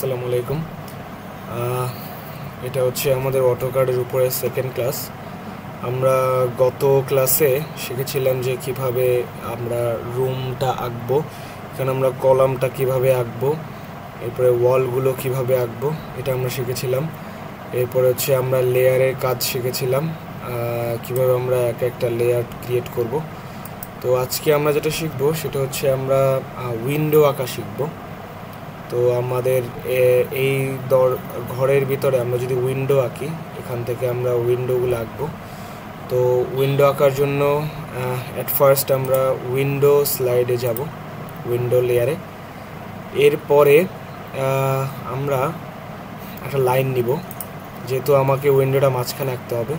আসসালামু আলাইকুম। এটা হচ্ছে আমাদের অটোক্যাডের উপরে সেকেন্ড ক্লাস। আমরা গত ক্লাসে শিখেছিলাম যে কিভাবে আমরা রুমটা আঁকবো, এখানে আমরা কলামটা কিভাবে আঁকবো, এরপরে ওয়ালগুলো কিভাবে আঁকবো এটা আমরা শিখেছিলাম। এরপরে হচ্ছে আমরা লেয়ারের কাজ শিখেছিলাম, কিভাবে আমরা একটা লেয়ার ক্রিয়েট করব। তো আজকে আমরা যেটা শিখবো সেটা হচ্ছে আমরা উইন্ডো আঁকা শিখবো। তো আমাদের এই ঘরের ভিতরে আমরা যদি উইন্ডো আঁকি, এখান থেকে আমরা উইন্ডোগুলো আঁকবো। তো উইন্ডো আঁকার জন্য অ্যাট ফার্স্ট আমরা উইন্ডো স্লাইডে যাব, উইন্ডো লেয়ারে। এরপরে আমরা একটা লাইন নিব, যেহেতু আমাকে উইন্ডোটা মাঝখানে আঁকতে হবে।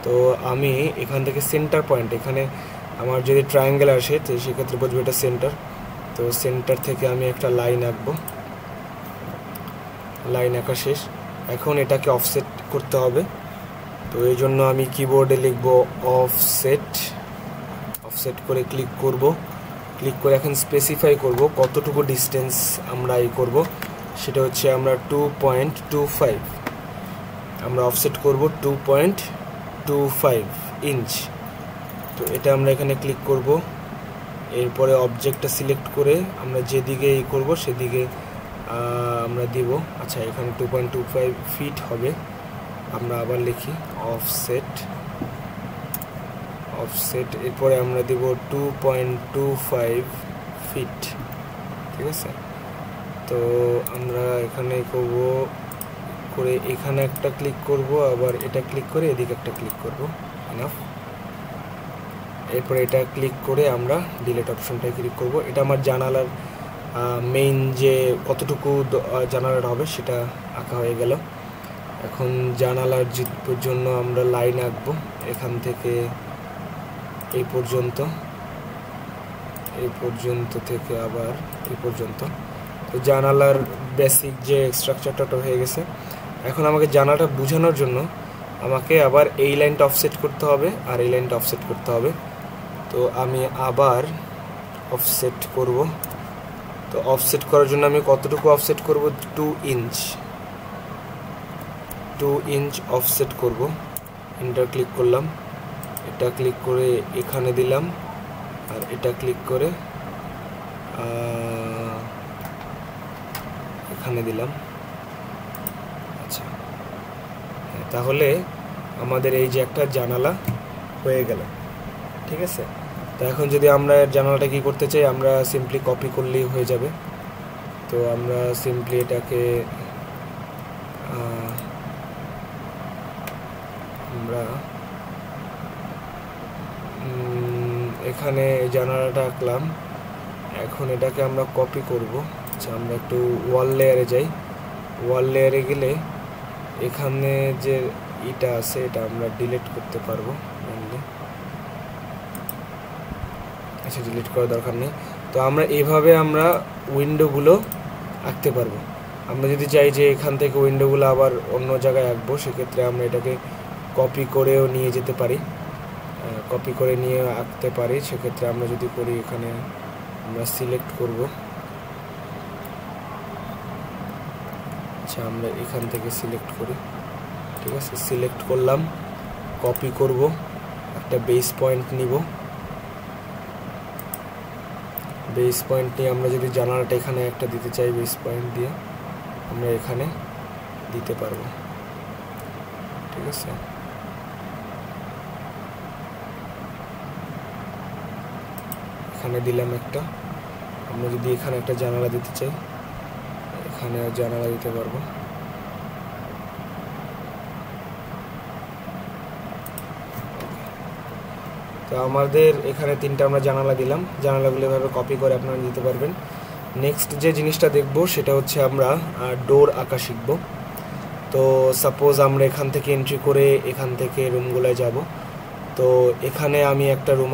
তো আমি এখান থেকে সেন্টার পয়েন্ট, এখানে আমার যদি ট্রায়াঙ্গেল আসে তো সেক্ষেত্রে বুঝবো এটা সেন্টার। তো সেন্টার থেকে আমি একটা লাইন আঁকবো। লাইন আঁকা শেষ, এখন এটাকে অফসেট করতে হবে। তো এই জন্য আমি কিবোর্ডে লিখব অফসেট। অফসেট করে ক্লিক করব। ক্লিক করে এখন স্পেসিফাই করব কতটুকু ডিস্টেন্স আমরা করব, সেটা হচ্ছে আমরা 2.25 আমরা অফসেট করব 2.25 ইঞ্চ। তো এটা আমরা এখানে ক্লিক করব। এরপরে অবজেক্টটা সিলেক্ট করে আমরা যেদিকে করব সেদিকে আমরা দিব। আচ্ছা, এখানে 2.25 ফিট হবে। আমরা আবার লিখি অফসেট। এরপরে আমরা দিব 2.25 ফিট। ঠিক আছে, তো আমরা এখানে করব করে এখানে একটা ক্লিক করব, আবার এটা ক্লিক করে এদিকে একটা ক্লিক করব। এনাফ। এরপরে এটা ক্লিক করে আমরা ডিলিট অপশনটায় ক্লিক করব। এটা আমার জানালার মেইন যে কতটুকু জানালার হবে সেটা আঁকা হয়ে গেল। এখন জানালার জন্য আমরা লাইন আঁকবো, এখান থেকে এই পর্যন্ত থেকে আবার এই পর্যন্ত। তো জানালার বেসিক যে স্ট্রাকচারটা হয়ে গেছে। এখন আমাকে জানালাটা বোঝানোর জন্য আমাকে আবার এই লাইনটা অফসেট করতে হবে আর এই লাইনটা অফসেট করতে হবে। তো আমি আবার অফসেট করব। তো অফসেট করার জন্য আমি কতটুকু অফসেট করব? 2 ইঞ্চ অফসেট করব। এন্টার ক্লিক করলাম, এটা ক্লিক করে এখানে দিলাম, আর এটা ক্লিক করে এখানে দিলাম। আচ্ছা, তাহলে আমাদের এই যে একটা জানালা হয়ে গেল। ঠিক আছে, তো এখন যদি আমরা জানালাটা কি করতে চাই, আমরা সিম্পলি কপি করলেই হয়ে যাবে। তো আমরা সিম্পলি এটাকে আমরা এখানে জানালাটা আঁকলাম। এখন এটাকে আমরা কপি করব। আচ্ছা, আমরা একটু ওয়াল লেয়ারে যাই। ওয়াল লেয়ারে গেলে এখানে যে এটা আছে এটা আমরা ডিলিট করতে পারবো মেনলি। আচ্ছা, ডিলিট করার দরকার নেই। তো আমরা এভাবে আমরা উইন্ডোগুলো আঁকতে পারবো। আমরা যদি চাই যে এখান থেকে উইন্ডোগুলো আবার অন্য জায়গায় আঁকবো, সেক্ষেত্রে আমরা এটাকে কপি করেও নিয়ে যেতে পারি, কপি করে নিয়ে আঁকতে পারি। সেক্ষেত্রে আমরা যদি করি, এখানে আমরা সিলেক্ট করব। আচ্ছা, আমরা এখান থেকে সিলেক্ট করি। ঠিক আছে, সিলেক্ট করলাম, কপি করব, একটা বেস পয়েন্ট নিব। বেস পয়েন্ট নিয়ে আমরা যদি জানালাটা এখানে একটা দিতে চাই, বেস পয়েন্ট দিয়ে আমরা এখানে দিতে পারবো। ঠিক আছে, এখানে দিলাম একটা। আমরা যদি এখানে একটা জানালা দিতে চাই, এখানে জানালা দিতে পারবো। তো আমাদের এখানে তিনটা আমরা জানালা দিলাম। জানালাগুলো এভাবে কপি করে আপনারা দিতে পারবেন। নেক্সট যে জিনিসটা দেখব সেটা হচ্ছে আমরা ডোর আঁকা শিখব। তো সাপোজ আমরা এখান থেকে এন্ট্রি করে এখান থেকে রুমগুলোয় যাব। তো এখানে আমি একটা রুম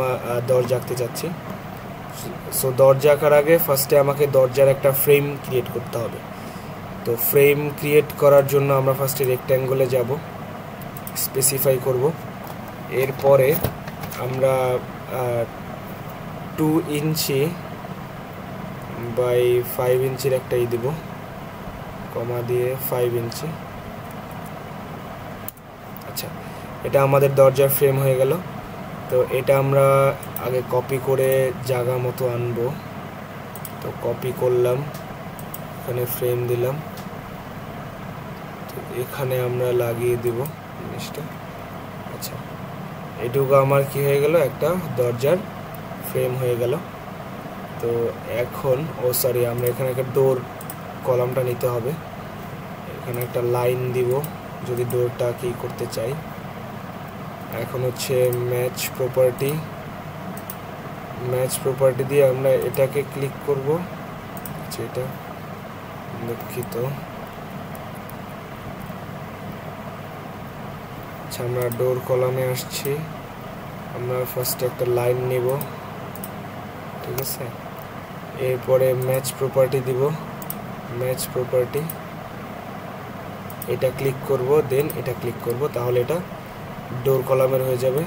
দরজা আঁকতে চাচ্ছি। সো দরজা আঁকার আগে ফার্স্টে আমাকে দরজার একটা ফ্রেম ক্রিয়েট করতে হবে। তো ফ্রেম ক্রিয়েট করার জন্য আমরা ফার্স্টে রেক্ট্যাঙ্গলে যাব, স্পেসিফাই করব। এরপরে আমরা 2 ইঞ্চি বাই 5 ইঞ্চির একটা দিব, কমা দিয়ে 5 ইঞ্চি। আচ্ছা, এটা আমাদের দরজার ফ্রেম হয়ে গেল। তো এটা আমরা আগে কপি করে জায়গা মতো আনবো। তো কপি করলাম, এখানে ফ্রেম দিলাম, তো এখানে আমরা লাগিয়ে দিব জিনিসটা। আচ্ছা, এটুকু আমার কি হয়ে গেল, একটা দরজার ফ্রেম হয়ে গেল। তো এখন সরি, আমরা এখানে একটা ডোর কলামটা নিতে হবে। এখানে একটা লাইন দিব যদি ডোরটা কি করতে চাই। এখন হচ্ছে ম্যাচ প্রপার্টি দিয়ে আমরা এটাকে ক্লিক করব। আচ্ছা, এটা দুঃখিত। আচ্ছা, আমরা ডোর কলামে আসছি। আমরা ফার্স্টে একটা লাইন নিব, ঠিক আছে। এরপরে ম্যাচ প্রপার্টি দিব, ম্যাচ প্রপার্টি, এটা ক্লিক করব, দেন এটা ক্লিক করব, তাহলে এটা ডোর কলামের হয়ে যাবে।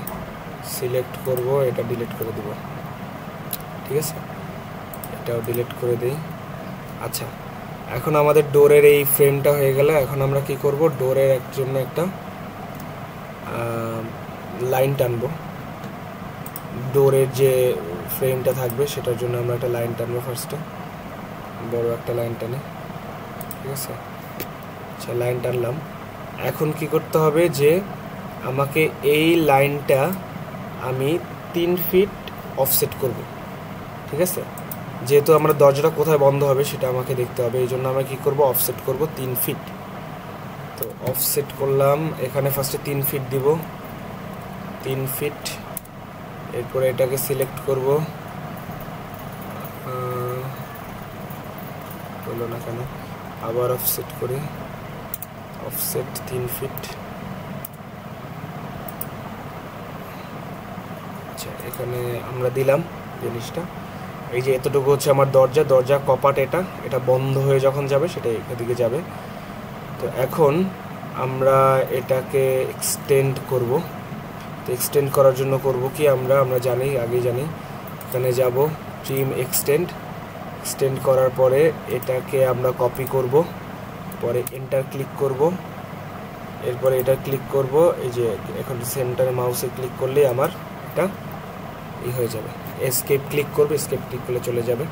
সিলেক্ট করব, এটা ডিলিট করে দিব, ঠিক আছে। এটাও ডিলিট করে দিই। আচ্ছা, এখন আমাদের ডোরের এই ফ্রেমটা হয়ে গেল। এখন আমরা কি করব, ডোরের জন্য একটা লাইন টানবো। ডোরের যে ফ্রেমটা থাকবে সেটার জন্য আমরা একটা লাইন টানবো। ফার্স্টে বড় একটা লাইন টানি, ঠিক আছে। আচ্ছা, লাইন টানলাম। এখন কি করতে হবে যে আমাকে এই লাইনটা আমি 3 ফিট অফসেট করব, ঠিক আছে। যেহেতু আমরা দরজাটা কোথায় বন্ধ হবে সেটা আমাকে দেখতে হবে, এই জন্য আমরা কি করব, অফসেট করব 3 ফিট। তো অফসেট করলাম, এখানে ফার্স্টে 3 ফিট দিব, 3 ফিট। এরপরে এটাকে সিলেক্ট করব, হলো না কেন, আবার অফসেট করি, অফসেট 3 ফিট। আচ্ছা, এখানে আমরা দিলাম জিনিসটা। এই যে এতটুকু হচ্ছে আমার দরজা কপাট, এটা বন্ধ হয়ে যখন যাবে সেটা এদিকে যাবে। তো এখন আমরা এটাকে এক্সটেন্ড করব। তো এক্সটেন্ড করার জন্য করব কি, আমরা আগেই জানি, এখানে যাব ট্রিম এক্সটেন্ড করার পরে এটাকে আমরা কপি করব, পরে এন্টার ক্লিক করব, এরপরে এটা ক্লিক করব। এই যে এখন সেন্টারে মাউসে ক্লিক করলে আমার এটা হয়ে যাবে। এসকেপ ক্লিক করবে, এসকেপ ক্লিক করলে চলে যাবে।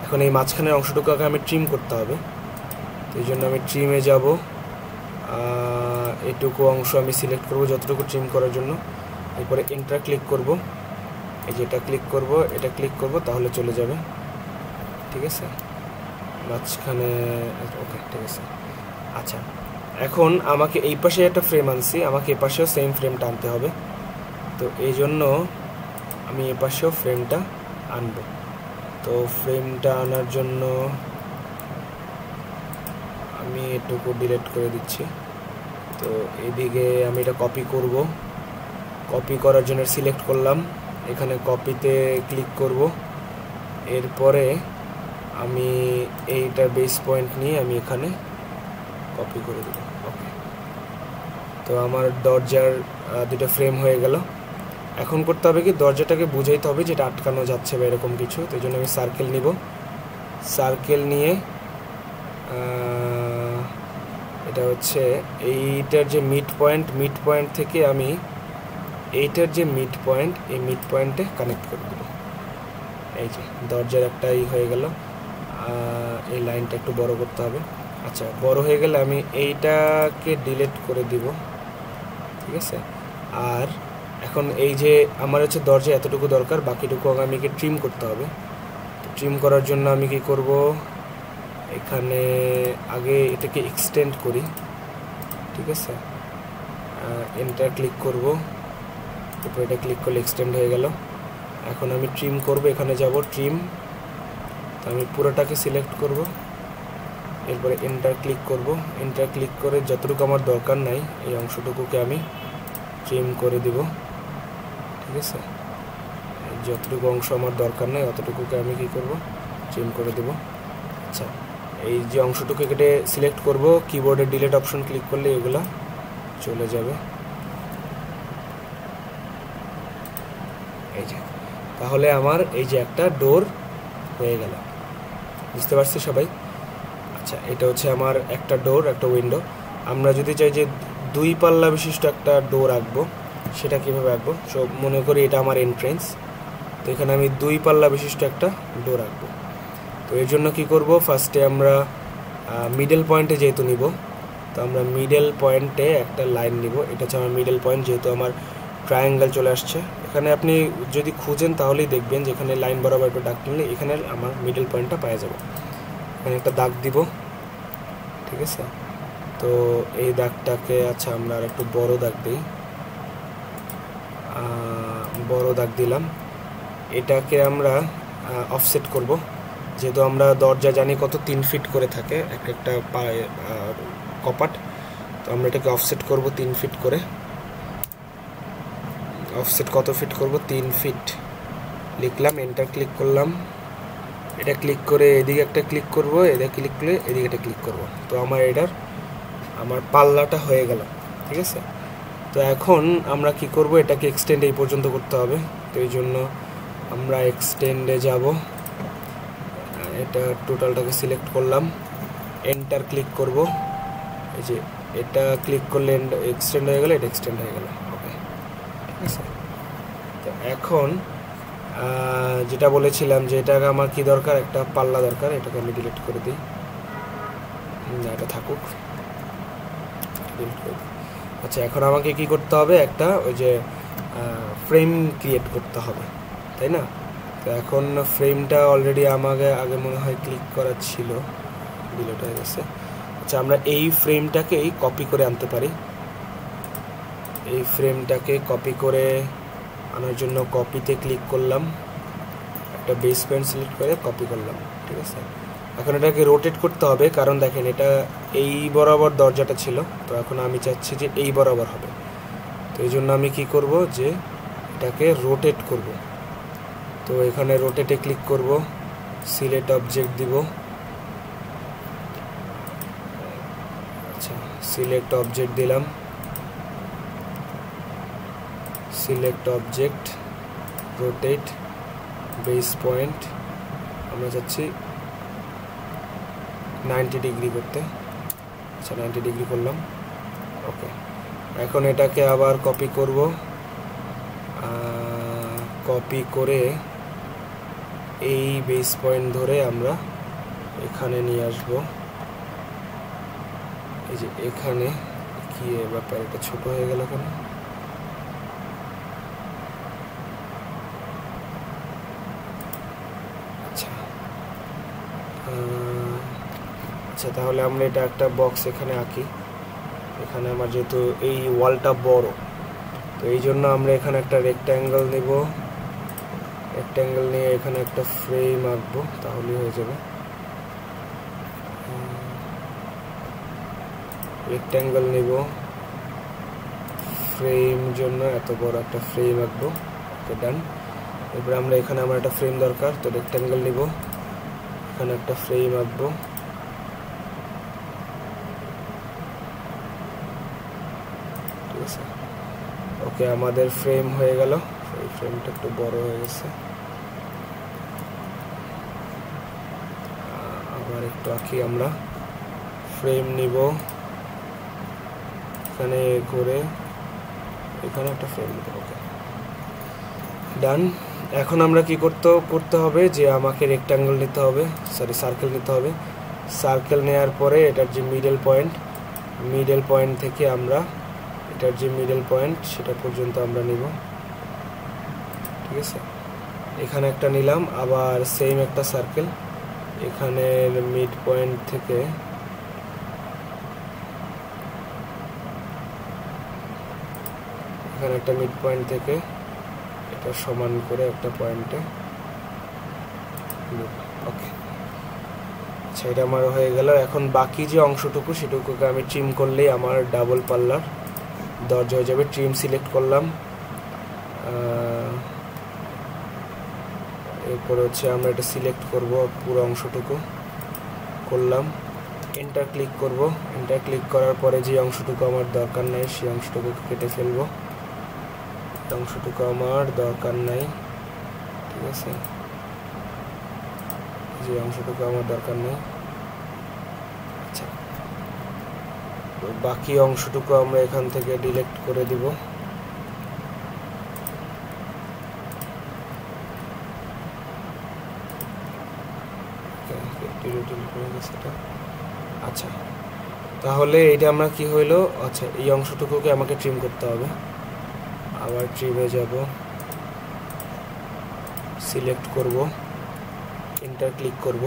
এখন এই মাঝখানের অংশটুকুকে আমি ট্রিম করতে হবে, তো এই জন্য আমি ট্রিমে যাব। এটুকু অংশ আমি সিলেক্ট করব যতটুকু ট্রিম করার জন্য। এরপরে এন্টার ক্লিক করব, এই যে এটা ক্লিক করব, তাহলে চলে যাবে, ঠিক আছে। মাঝখানে ওকে, ঠিক আছে। আচ্ছা, এখন আমাকে এই পাশে একটা ফ্রেম আনছি, আমাকে এই পাশেও সেম ফ্রেমটা আনতে হবে। তো এই জন্য আমি এ পাশেও ফ্রেমটা আনবো। তো ফ্রেমটা আনার জন্য আমি এটুকু ডিলিট করে দিচ্ছি। তো এদিকে আমি এটা কপি করব, কপি করার জন্য সিলেক্ট করলাম, এখানে কপিতে ক্লিক করব। এরপরে আমি এইটার বেস পয়েন্ট নিয়ে আমি এখানে কপি করে দেব, ওকে। তো আমার দরজার দুটো ফ্রেম হয়ে গেল। এখন করতে হবে কি, দরজাটাকে বুঝাইতে হবে যেটা আটকানো যাচ্ছে বা এরকম কিছু। তো এই জন্য আমি সার্কেল নিব, সার্কেল নিয়ে এটা হচ্ছে এইটার যে মিড পয়েন্ট থেকে আমি এইটার যে মিড পয়েন্ট, এই মিড পয়েন্টে কানেক্ট করে দেব। এই যে দরজার একটাই হয়ে গেল। এই লাইনটা একটু বড় করতে হবে। আচ্ছা, বড় হয়ে গেলে আমি এইটাকে ডিলিট করে দিব, ঠিক আছে। আর এখন এই যে আমার হচ্ছে দরজা এতটুকু দরকার, বাকিটুকু আমাকে ট্রিম করতে হবে। তো ট্রিম করার জন্য আমি কি করব, এখানে আগে এটাকে এক্সটেন্ড করি, ঠিক আছে। এন্টার ক্লিক করব, তারপর এটা ক্লিক করলে এক্সটেন্ড হয়ে গেল। এখন আমি ট্রিম করব, এখানে যাব ট্রিম, তো আমি পুরোটাকে সিলেক্ট করব, এরপরে এন্টার ক্লিক করব। এন্টার ক্লিক করে যতটুকু আমার দরকার নাই এই অংশটুকুকে আমি ট্রিম করে দিব, ঠিক আছে। যতটুকু অংশ আমার দরকার নাই অতটুকুকে আমি কি করব, ট্রিম করে দেব। আচ্ছা, এই যে অংশটুকু কেটে সিলেক্ট করব, কিবোর্ডে ডিলিট অপশন ক্লিক করলে এগুলা চলে যাবে, এই যে। তাহলে আমার এই যে একটা ডোর হয়ে গেল, বুঝতে পারছি সবাই? আচ্ছা, এটা হচ্ছে আমার একটা ডোর, একটা উইন্ডো। আমরা যদি চাই যে 2 পাল্লা বিশিষ্ট একটা ডোর আঁকবো, সেটা কীভাবে আঁকবো? সো মনে করি এটা আমার এন্ট্রেন্স, তো এখানে আমি 2 পাল্লা বিশিষ্ট একটা ডোর আঁকবো। তো এর জন্য কি করব, ফার্স্টে আমরা মিডল পয়েন্টে যেহেতু নিব, তো আমরা মিডল পয়েন্টে একটা লাইন নিব। এটা হচ্ছে আমার মিডল পয়েন্ট, যেহেতু আমার ট্রায়াঙ্গেল চলে আসছে। এখানে আপনি যদি খুঁজেন তাহলেই দেখবেন যে এখানে লাইন বরাবর একটু দাগ টানলে এখানে আমার মিডল পয়েন্টটা পাওয়া যাবে। এখানে একটা দাগ দিব, ঠিক আছে? তো এই দাগটাকে, আচ্ছা আমরা আর একটু বড় দাগ দিই, বড় দাগ দিলাম। এটাকে আমরা অফসেট করব, যেহেতু আমরা দরজা জানি কত 3 ফিট করে থাকে এক একটা কপাট, তো আমরা এটাকে অফসেট করব 3 ফিট করে। অফসেট কত ফিট করব? 3 ফিট লিখলাম, এন্টার ক্লিক করলাম। এটা ক্লিক করে এদিকে একটা ক্লিক করব, এদিকে ক্লিক করে এদিকে একটা ক্লিক করব। তো আমার পাল্লাটা হয়ে গেল, ঠিক আছে? তো এখন আমরা কি করব, এটাকে এক্সটেন্ড এই পর্যন্ত করতে হবে। তো এই জন্য আমরা এক্সটেন্ডে যাব, এটা টোটালটাকে সিলেক্ট করলাম, এন্টার ক্লিক করব। এই যে এটা ক্লিক করলে এক্সটেন্ড হয়ে গেল, এটা এক্সটেন্ড হয়ে গেল। ওকে, ঠিক আছে? তো এখন যেটা বলেছিলাম যে এটাকে আমার কি দরকার, একটা পাল্লা দরকার। এটাকে আমি ডিলিট করে দিই, না এটা থাকুক, ডিলিট করে দিই। আচ্ছা, এখন আমাকে কি করতে হবে, একটা ওই যে ফ্রেম ক্রিয়েট করতে হবে, তাই না? তো এখন ফ্রেমটা অলরেডি আমাকে আগে মনে হয় ক্লিক করা ছিল, ডিলিট হয়ে গেছে। আচ্ছা, আমরা এই ফ্রেমটাকেই কপি করে আনতে পারি। এই ফ্রেমটাকে কপি করে আনার জন্য কপিতে ক্লিক করলাম, একটা বেস পয়েন্ট সিলেক্ট করে কপি করলাম, ঠিক আছে? এখন এটাকে রোটেট করতে হবে, কারণ দেখেন এটা এই বরাবর দরজাটা ছিল, তো এখন আমি চাচ্ছি যে এই বরাবর হবে। তো এই জন্য আমি কি করব, যে এটাকে রোটেট করব। তো এখানে রোটেটে ক্লিক করব, সিলেক্ট অবজেক্ট দিব। আচ্ছা, সিলেক্ট অবজেক্ট দিলাম, select object, rotate, base point আমরা চাচ্ছি 90 ডিগ্রি করতে। আচ্ছা, 90 ডিগ্রি করলাম। ওকে, এখন এটাকে আবার কপি করব, কপি করে এই বেস পয়েন্ট ধরে আমরা এখানে নিয়ে আসব। এই যে এখানে কি ব্যাপার, এটা ছোট হয়ে গেল কেন? আচ্ছা, তাহলে আমরা এটা একটা বক্স এখানে আঁকি। এখানে আমার যেহেতু এই ওয়ালটা বড়, তো এই জন্য আমরা এখানে একটা রেক্ট্যাঙ্গেল নেব। রেক্ট্যাঙ্গেল নিয়ে এখানে একটা ফ্রেম আঁকবো, তাহলেই হয়ে যাবে। রেক্ট্যাঙ্গেল নেব, ফ্রেম জন্য এত বড় একটা ফ্রেম আঁকবো। ওকে, ডান। এবার আমরা এখানে আমার একটা ফ্রেম দরকার, তো রেক্ট্যাঙ্গেল নেব, এখানে একটা ফ্রেম আঁকবো। ঠিক আছে, ওকে, আমাদের ফ্রেম হয়ে গেল। এই ফ্রেমটা একটু বড় হয়ে গেছে, আবার একটু আঁকি। আমরা ফ্রেম নিব, এখানে করে এখানে একটা ফ্রেম নিব। ওকে, ডান। এখন আমরা কি করতে হবে, যে আমাকে রেক্ট্যাঙ্গেল নিতে হবে, সরি সার্কেল নিতে হবে। সার্কেল নেওয়ার পরে এটার যে মিডল পয়েন্ট থেকে আমরা এটার যে মিডল পয়েন্ট সেটা পর্যন্ত আমরা নিব, ঠিক আছে? এখানে একটা নিলাম, আবার সেম একটা সার্কেল এখানে মিড পয়েন্ট থেকে এখানে একটা মিড পয়েন্ট থেকে এটা সমান করে একটা পয়েন্টে। ওকে, আচ্ছা, এটা আমার হয়ে গেল। এখন বাকি যে অংশটুকু সেটুকুকে আমি ট্রিম করলেই আমার ডাবল পাল্লার দরজা হয়ে যাবে। ট্রিম সিলেক্ট করলাম, এরপর হচ্ছে আমরা এটা সিলেক্ট করব, পুরো অংশটুকু করলাম, এন্টার ক্লিক করব। এন্টার ক্লিক করার পরে যে অংশটুকু আমার দরকার নাই সেই অংশটুকু কেটে ফেলবো। অংশটুকু আমার দরকার নাই, ঠিক আছে? যে অংশটুকু আমার দরকার নেই বাকি অংশটুকু আমরা এখান থেকে ডিলিট করে দিব। আচ্ছা, তাহলে এটা আমরা কি হইলো, আচ্ছা এই অংশটুকুকে আমাকে ট্রিম করতে হবে। আবার ট্রিমে যাব, সিলেক্ট করব, এন্টার ক্লিক করব।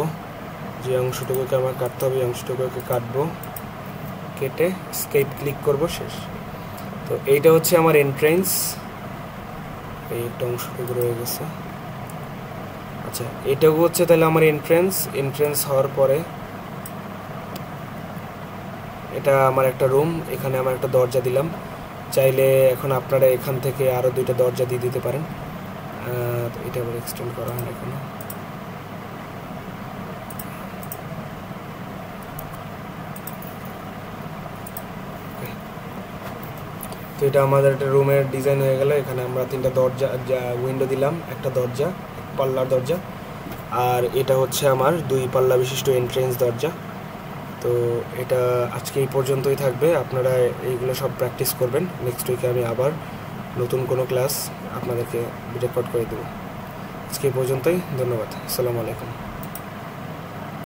যে অংশটুকুকে আমার কাটতে হবে এই অংশটুকুকে কাটবো, কেটে স্কেপ ক্লিক করব, শেষ। তো এইটা হচ্ছে আমার এন্ট্রেন্স, এই একটা অংশটুকু রয়ে গেছে। আচ্ছা, এটাও হচ্ছে তাহলে আমার এন্ট্রেন্স হওয়ার পরে এটা আমার একটা রুম, এখানে আমার একটা দরজা দিলাম। চাইলে এখন আপনারা এখান থেকে আরও 2টা দরজা দিয়ে দিতে পারেন। এটা আবার এক্সটেন্ড করা হয় না এখানে। তো এটা আমাদের একটা রুমের ডিজাইন হয়ে গেল। এখানে আমরা 3টা দরজা, উইন্ডো দিলাম, একটা দরজা, পাল্লার দরজা, আর এটা হচ্ছে আমার 2 পাল্লা বিশিষ্ট এন্ট্রেন্স দরজা। তো এটা আজকে এই পর্যন্তই থাকবে। আপনারা এইগুলো সব প্র্যাকটিস করবেন। নেক্সট উইকে আমি আবার নতুন কোনো ক্লাস আপনাদেরকে রেকর্ড করে দেবো। আজকে এই পর্যন্তই, ধন্যবাদ, আসসালামু আলাইকুম।